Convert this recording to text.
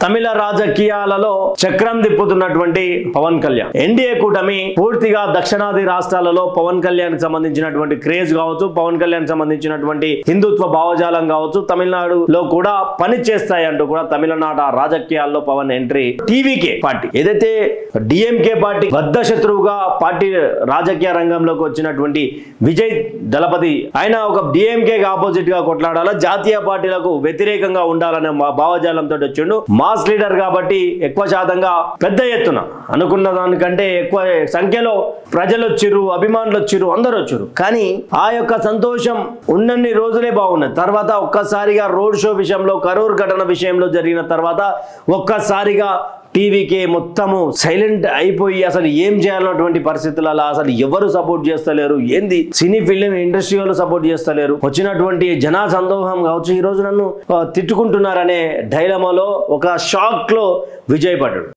తమిళ రాజకీయాలలో చక్రం తిప్పుతున్నటువంటి పవన్ కళ్యాణ్ ఎన్డీఏ కూటమి పూర్తిగా దక్షిణాది రాష్ట్రాలలో పవన్ కళ్యాణ్ కి సంబంధించినటువంటి క్రేజ్ కావచ్చు, పవన్ కళ్యాణ్ సంబంధించినటువంటి హిందుత్వ భావజాలం కావచ్చు, తమిళనాడులో కూడా పని చేస్తాయి అంటూ కూడా తమిళనాడు రాజకీయాల్లో పవన్ ఎంట్రీ. టీవీకే పార్టీ ఏదైతే డిఎంకే పార్టీ బద్ద శత్రువుగా పార్టీ రాజకీయ రంగంలోకి వచ్చినటువంటి విజయ్ దళపతి, ఆయన ఒక డిఎంకే ఆపోజిట్ గా కొట్లాడాలా, జాతీయ పార్టీలకు వ్యతిరేకంగా ఉండాలనే భావజాలంతో వచ్చిండు. మాస్ లీడర్ కాబట్టి ఎక్కువ శాతంగా పెద్ద ఎత్తున అనుకున్న దానికంటే ఎక్కువ సంఖ్యలో ప్రజలు వచ్చిర్రు, అభిమానులు వచ్చిర్రు, అందరూ వచ్చిర్రు. కానీ ఆ యొక్క సంతోషం ఉన్నన్ని రోజులే బాగున్నది. తర్వాత ఒక్కసారిగా రోడ్ షో విషయంలో, కరూర్ ఘటన విషయంలో జరిగిన తర్వాత ఒక్కసారిగా టీవీకే మొత్తము సైలెంట్ అయిపోయి అసలు ఏం చేయాలన్నటువంటి పరిస్థితులలో అసలు ఎవరు సపోర్ట్ చేస్తలేరు. ఏంది సినీ ఫిల్మ్ ఇండస్ట్రీ వాళ్ళు సపోర్ట్ చేస్తలేరు. వచ్చినటువంటి జనా సందోహం కావచ్చు, ఈ రోజు నన్ను తిట్టుకుంటున్నారనే డైలమాలో ఒక షాక్ లో విజయ్ పడ్డాడు.